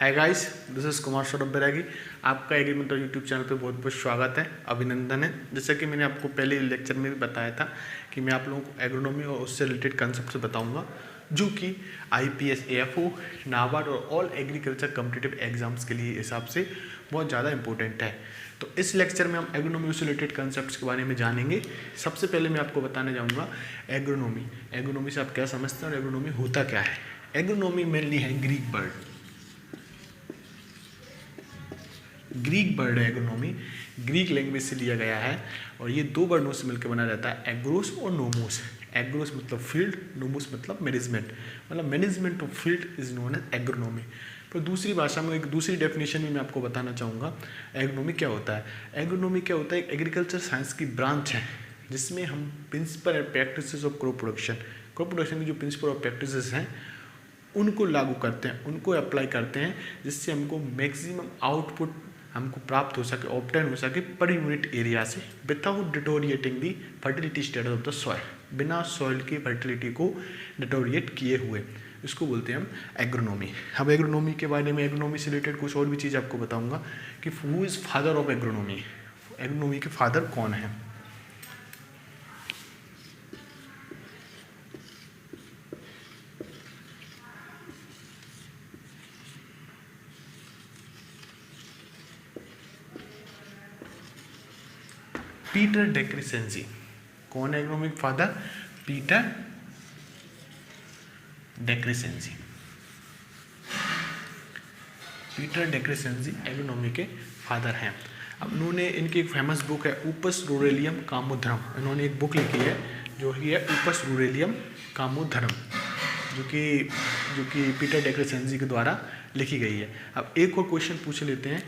Hi guys, this is Kumar Saurabh Bairagi. आपका agri mentor YouTube channel पे बहुत बहुत स्वागत है, अभिनंदन है। जैसा कि मैंने आपको पहले लेक्चर में भी बताया था कि मैं आप लोगों को एग्रोनॉमी और उससे रिलेटेड कंसेप्ट बताऊंगा, जो कि आईपीएस, एएफओ, नाबार्ड और ऑल एग्रीकल्चर कॉम्पिटिटिव एग्जाम्स के लिए हिसाब से बहुत ज़्यादा इंपॉर्टेंट है। तो इस लेक्चर में हम एग्रोनॉमी से रिलेटेड कंसेप्ट्स के बारे में जानेंगे। सबसे पहले मैं आपको बताने जाऊँगा एग्रोनॉमी। एग्रोनॉमी से आप क्या समझते हैं और एग्रोनॉमी होता क्या है। एग्रोनॉमी मेनली है ग्रीक वर्ड है एग्रोनॉमी, ग्रीक लैंग्वेज से लिया गया है और ये दो वर्डों से मिलकर बना रहता है, एग्रोस और नोमोस। एग्रोस मतलब फील्ड, नोमोस मतलब मैनेजमेंट, मतलब management of field is known as agronomy. पर दूसरी भाषा में एक दूसरी डेफिनेशन में मैं आपको बताना चाहूँगा एग्रोनॉमी क्या होता है। एग्रोनॉमी क्या होता है, एक एग्रीकल्चर साइंस की ब्रांच है जिसमें हम principle and practices of crop production की जो प्रिंसिपल और प्रैक्टिसेस हैं उनको लागू करते हैं, उनको अप्लाई करते हैं, जिससे हमको मैक्सिमम आउटपुट हमको प्राप्त हो सके, ऑब्टेन हो सके पर यूनिट एरिया से, without deteriorating the fertility status of the soil, बिना सॉइल की फर्टिलिटी को डिटोरिएट किए हुए, इसको बोलते हैं हम एग्रोनॉमी। अब एग्रोनॉमी के बारे में, एग्रोनॉमी से रिलेटेड कुछ और भी चीज़ आपको बताऊंगा कि who is father of agronomy, agronomy के फादर कौन है। Peter de Crescenzi. कौन है agronomic father? Peter de Crescenzi. Peter de Crescenzi agronomy के फादर हैं। अब उन्होंने, इनकी एक फेमस बुक है ऊपस रूरेलियम कामोधर्म, इन्होंने एक बुक लिखी है जो ही है ऊपस रूरेलियम कामोधर्म, जो कि पीटर डे क्रेसेंसी के द्वारा लिखी गई है। अब एक और क्वेश्चन पूछ लेते हैं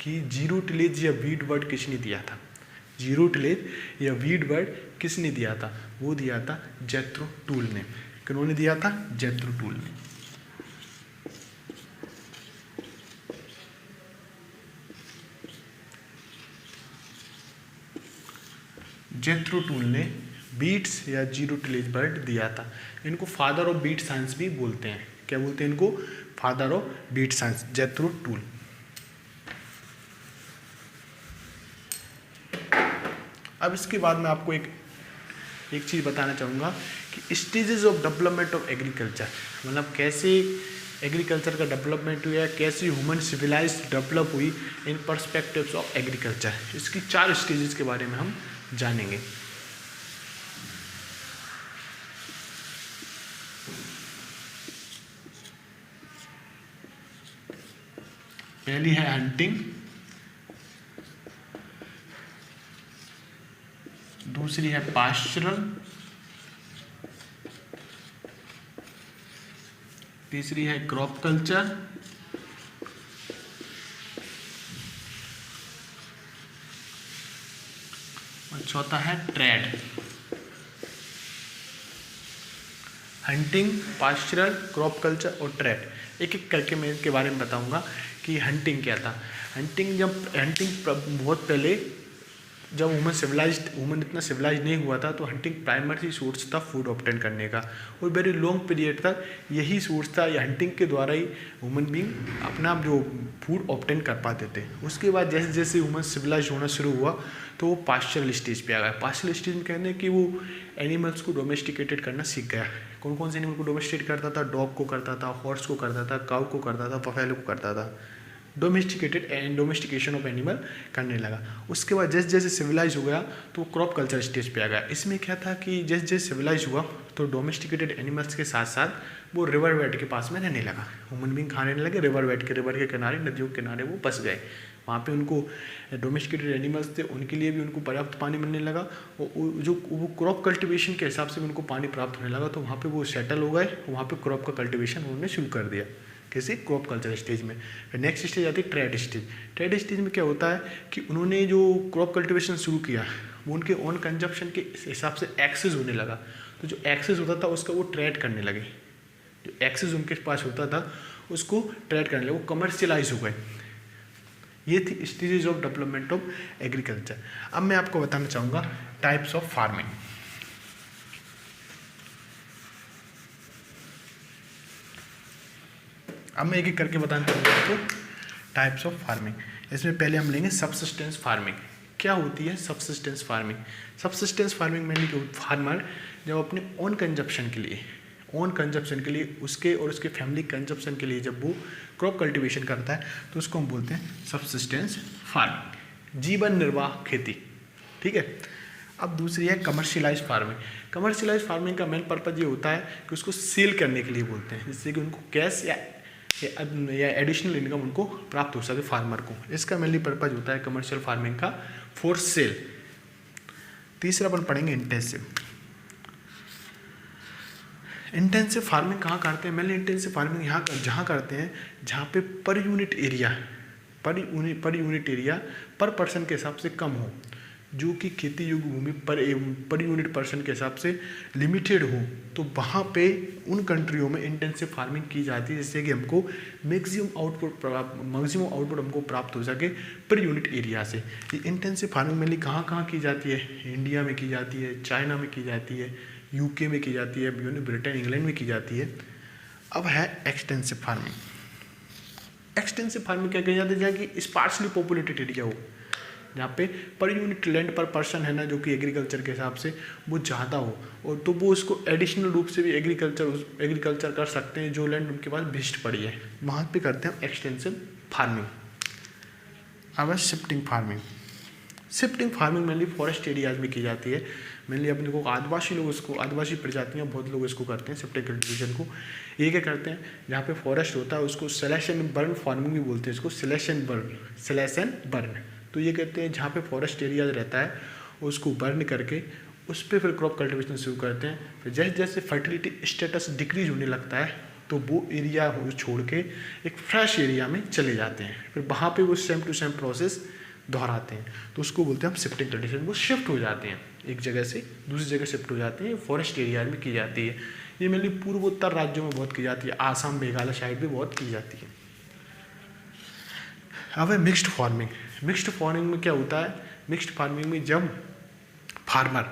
कि जीरो टिलेज या वीड वर्ड किसने दिया था। जीरो टिलेज या वीड वर्ड किसने दिया था? वो दिया था जेथ्रो टूल ने। किन्होंने दिया था? जेथ्रो टूल ने। जेथ्रो टूल ने बीट्स या जीरो टिलेज वर्ड दिया था। इनको फादर ऑफ बीट साइंस भी बोलते हैं। क्या बोलते हैं इनको? Father of beat science, Jethro Tull. अब इसके बाद मैं आपको एक चीज़ बताना चाहूँगा कि stages of development of agriculture, मतलब कैसे एग्रीकल्चर का डेवलपमेंट हुआ, कैसे ह्यूमन सिविलाइज डेवलप हुई इन पर्सपेक्टिव्स ऑफ एग्रीकल्चर। इसकी 4 स्टेजेस के बारे में हम जानेंगे। पहली है हंटिंग, दूसरी है पास्चरल, तीसरी है क्रॉप कल्चर, और चौथा है ट्रेड। हंटिंग, पास्चरल, क्रॉप कल्चर और ट्रेड, एक एक करके मैं इनके बारे में बताऊंगा कि हंटिंग क्या था। हंटिंग बहुत पहले जब ह्यूमन इतना सिविलाइज नहीं हुआ था, तो हंटिंग प्राइमरी सोर्स था फूड ऑब्टेन करने का, और वेरी लॉन्ग पीरियड तक यही सोर्स था, या हंटिंग के द्वारा ही ह्यूमन बींग अपना जो फूड ऑब्टेन कर पाते थे। उसके बाद जैसे जैसे ह्यूमन सिविलाइज होना शुरू हुआ तो वो पास्चरल स्टेज पे आ गया। पास्चरल स्टेज में कहने कि वो एनिमल्स को डोमेस्टिकेटेड करना सीख गया। कौन कौन से एनिमल को डोमेस्टिकेट करता था? डॉग को करता था, हॉर्स को करता था, काउ को करता था, बफेलो को करता था। डोमेस्टिकेशन ऑफ एनिमल करने लगा। उसके बाद जैसे जैसे सिविलाइज हो गया तो क्रॉप कल्चर स्टेज पे आ गया। इसमें क्या था कि जैसे जैसे सिविलाइज हुआ तो डोमेस्टिकेटेड एनिमल्स के साथ साथ वो रिवर बेड के पास में रहने लगा। ह्यूमन बींग खाने लगे रिवर बेड के, रिवर के किनारे, नदियों के किनारे वो बस गए। वहाँ पे उनको डोमेस्टिकेटेड एनिमल्स थे, उनके लिए भी उनको पर्याप्त पानी मिलने लगा। वो क्रॉप कल्टिवेशन के हिसाब से भी उनको पानी प्राप्त होने लगा, तो वहाँ पे वो सेटल हो गए। वहाँ पे क्रॉप का कल्टिवेशन उन्होंने शुरू कर दिया। कैसे? क्रॉप कल्चर स्टेज में। फिर नेक्स्ट स्टेज आती है ट्रेड स्टेज। ट्रेड स्टेज में क्या होता है कि उन्होंने जो क्रॉप कल्टिवेशन शुरू किया वो उनके ओन कंजप्शन के हिसाब से एक्सेस होने लगा। तो जो एक्सेस होता था उसका वो ट्रेड करने लगे। जो एक्सेस उनके पास होता था उसको ट्रेड करने लगे, वो कमर्शियलाइज हो गए। ये थी stages of development of agriculture. अब मैं आपको बताना चाहूँगा टाइप्स ऑफ फार्मिंग। अब मैं एक एक करके बताना चाहूँगा आपको टाइप्स ऑफ फार्मिंग। इसमें पहले हम लेंगे सबसिस्टेंस फार्मिंग। क्या होती है सबसिस्टेंस फार्मिंग? सबसिस्टेंस फार्मिंग में फार्मर जब अपने ओन कंजप्शन के लिए उसके और उसके फैमिली कंजप्शन के लिए जब वो क्रॉप कल्टीवेशन करता है तो उसको हम बोलते हैं सबसिस्टेंस फार्मिंग, जीवन निर्वाह खेती। ठीक है। अब दूसरी है कमर्शियलाइज फार्मिंग। कमर्शियलाइज फार्मिंग का मेन पर्पज ये होता है कि उसको सेल करने के लिए बोलते हैं, जिससे कि उनको कैश या एडिशनल इनकम उनको प्राप्त हो सके फार्मर को। इसका मेनली पर्पज होता है कमर्शियल फार्मिंग का फॉर सेल। तीसरा अपन पढ़ेंगे इंटेंसिव। इंटेंसिव फार्मिंग कहाँ करते हैं? मेनली इंटेंसिव फार्मिंग जहाँ करते हैं जहाँ पे पर यूनिट एरिया पर पर्सन के हिसाब से कम हो, जो कि खेती योग्य भूमि पर यूनिट पर्सन के हिसाब से लिमिटेड हो, तो वहाँ पे उन कंट्रियों में इंटेंसिव फार्मिंग की जाती है, जिससे कि हमको मैक्सिमम आउटपुट हमको प्राप्त हो सके पर यूनिट एरिया से। ये इंटेंसिव फार्मिंग मेनली कहाँ की जाती है? इंडिया में की जाती है, चाइना में की जाती है, यूके में की जाती है, ब्रिटेन इंग्लैंड में की जाती है। अब है एक्सटेंसिव फार्मिंग। एक्सटेंसिव फार्मिंग क्या कही जाती है? जहाँ की स्पार्सली पॉपुलेटेड एरिया हो, जहाँ पे पर यूनिट लैंड पर पर्सन है ना, जो कि एग्रीकल्चर के हिसाब से वो ज़्यादा हो, और तो वो उसको एडिशनल रूप से भी एग्रीकल्चर कर सकते हैं, जो लैंड उनके पास भिष्ट पड़ी है, वहाँ पे करते हैं एक्सटेंसिव फार्मिंग। अब है shifting farming. Shifting farming mainly forest areas में की जाती है। मेनली अपने को आदिवासी प्रजातियाँ बहुत लोग इसको करते हैं शिफ्टिंग कल्टीवेशन को। ये क्या करते हैं? जहाँ पे फॉरेस्ट होता है उसको स्लैश एंड बर्न फार्मिंग भी बोलते हैं, इसको स्लैश एंड बर्न। तो ये कहते हैं जहाँ पे फॉरेस्ट एरिया रहता है उसको बर्न करके उस पर फिर क्रॉप कल्टीवेशन शुरू करते हैं। फिर जैसे जैसे फर्टिलिटी स्टेटस डिक्रीज होने लगता है तो वो एरिया छोड़ के एक फ्रेश एरिया में चले जाते हैं, फिर वहाँ पे वो सेम टू सेम प्रोसेस दोहराते हैं, तो उसको बोलते हैं हम शिफ्टिंग कल्टीवेशन। वो शिफ्ट हो जाते हैं, एक जगह से दूसरी जगह शिफ्ट हो जाते हैं, फॉरेस्ट एरिया में की जाती है। ये मेनली पूर्वोत्तर राज्यों में बहुत की जाती है, आसाम मेघालय साइड भी बहुत की जाती है। अब है मिक्स्ड फार्मिंग। मिक्स्ड फार्मिंग में क्या होता है? मिक्स्ड फार्मिंग में जब फार्मर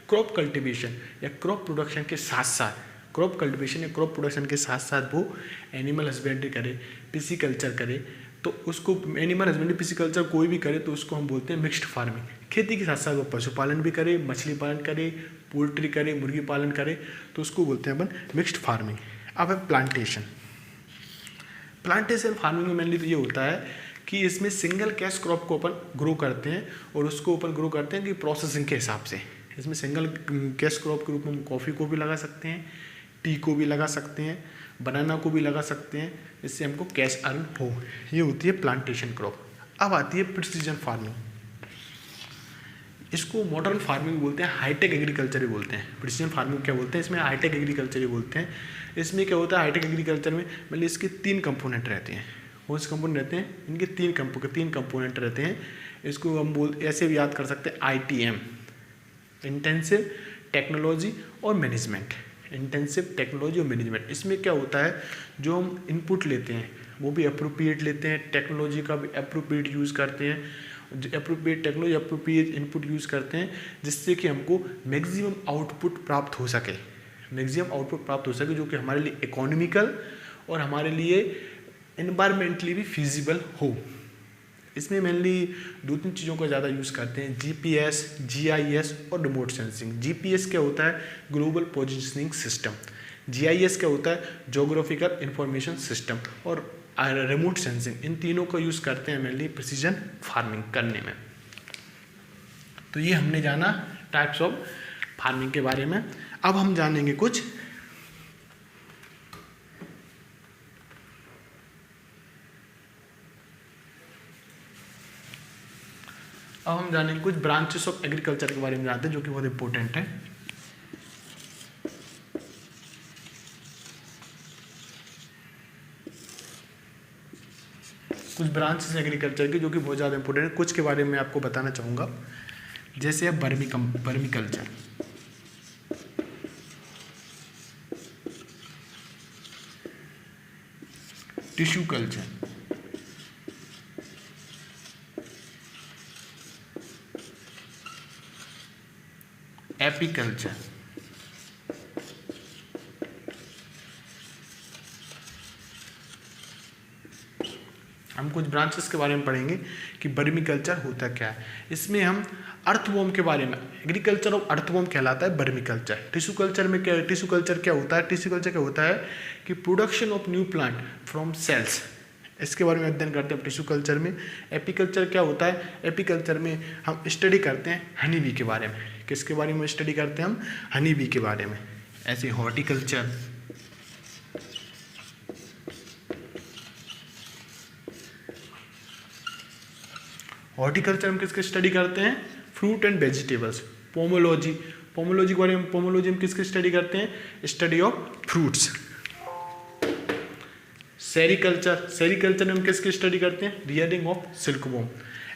क्रॉप कल्टीवेशन या क्रॉप प्रोडक्शन के साथ साथ वो एनिमल हस्बेंड्री करे, पिसीकल्चर करे, तो उसको एनिमल हस्बेंड्री पिसीकल्चर कोई भी करे तो उसको हम बोलते हैं मिक्स्ड फार्मिंग। खेती के साथ साथ वो पशुपालन भी करे, मछली पालन करे, पोल्ट्री करे, मुर्गी पालन करे, तो उसको बोलते हैं अपन मिक्स्ड फार्मिंग। अब है प्लांटेशन फार्मिंग में मेनली तो ये होता है कि इसमें सिंगल कैश क्रॉप को अपन ग्रो करते हैं, और उसको अपन ग्रो करते हैं कि प्रोसेसिंग के हिसाब से। इसमें सिंगल कैश क्रॉप के रूप में हम कॉफ़ी को भी लगा सकते हैं, टी को भी लगा सकते हैं, बनाना को भी लगा सकते हैं, इससे हमको कैश अर्न हो। ये होती है प्लांटेशन क्रॉप। अब आती है प्रिसीजन फार्मिंग। इसको मॉडर्न फार्मिंग बोलते हैं, हाईटेक एग्रीकल्चर ही बोलते हैं। प्रिसीजन फार्मिंग क्या बोलते हैं? इसमें हाईटेक एग्रीकल्चर ही बोलते हैं। इसमें क्या होता है? हाईटेक एग्रीकल्चर में मतलब इसके 3 कंपोनेंट रहते हैं। कौन से कंपोनेंट रहते हैं? इनके 3 कंपोनेंट रहते हैं। इसको हम ऐसे भी याद कर सकते हैं, ITM, इंटेंसिव टेक्नोलॉजी और मैनेजमेंट। इंटेंसिव टेक्नोलॉजी और मैनेजमेंट, इसमें क्या होता है? जो हम इनपुट लेते हैं वो भी अप्रोप्रिएट लेते हैं, टेक्नोलॉजी का भी अप्रोप्रिएट यूज़ करते हैं, appropriate technology appropriate input use करते हैं, जिससे कि हमको मैक्सिमम आउटपुट प्राप्त हो सके, जो कि हमारे लिए इकोनॉमिकल और हमारे लिए एनवायरमेंटली भी फिजिबल हो। इसमें मेनली 2-3 चीज़ों का ज़्यादा यूज़ करते हैं, GPS, GIS और रिमोट सेंसिंग। GPS क्या होता है? Global positioning system. GIS क्या होता है? Geographical information system. और रिमोट सेंसिंग, इन तीनों का यूज़ करते हैं मेनली प्रिसीजन फार्मिंग करने में। तो ये हमने जाना टाइप्स ऑफ फार्मिंग के बारे में। अब हम जानेंगे कुछ ब्रांचेस ऑफ एग्रीकल्चर के बारे में जानते हैं, जो कि बहुत इंपॉर्टेंट है। कुछ ब्रांचेस एग्रीकल्चर की जो कि बहुत ज़्यादा इंपॉर्टेंट है, कुछ के बारे में आपको बताना चाहूँगा। जैसे है vermi culture, tissue culture, apiculture, हम कुछ ब्रांचेस के बारे में पढ़ेंगे कि वर्मी कल्चर होता क्या है। इसमें हम अर्थवॉर्म के बारे में, एग्रीकल्चर ऑफ अर्थवॉर्म कहलाता है वर्मी कल्चर। टिश्यू कल्चर में क्या, टिश्यू कल्चर क्या होता है? टिश्यू कल्चर क्या होता है कि production of new plant from cells, इसके बारे में अध्ययन करते हैं टिश्यू कल्चर में। एपीकल्चर क्या होता है? एपीकल्चर में हम स्टडी करते हैं हनी बी के बारे में। किसके बारे में स्टडी करते हैं हम? हनी बी के बारे में। ऐसे हॉर्टिकल्चर, हॉर्टिकल्चर में किसके स्टडी करते हैं? Fruit and vegetables. Pomology, pomology के बारे में, पोमोलॉजी में किसकी स्टडी करते हैं? Study of fruits. Sericulture, sericulture में हम किसकी स्टडी करते हैं? Rearing of silkworm.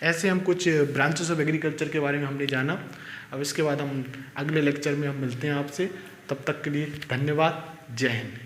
ऐसे हम कुछ ब्रांचेस ऑफ एग्रीकल्चर के बारे में हमने जाना। अब इसके बाद हम अगले लेक्चर में हम मिलते हैं आपसे। तब तक के लिए धन्यवाद। जय हिंद।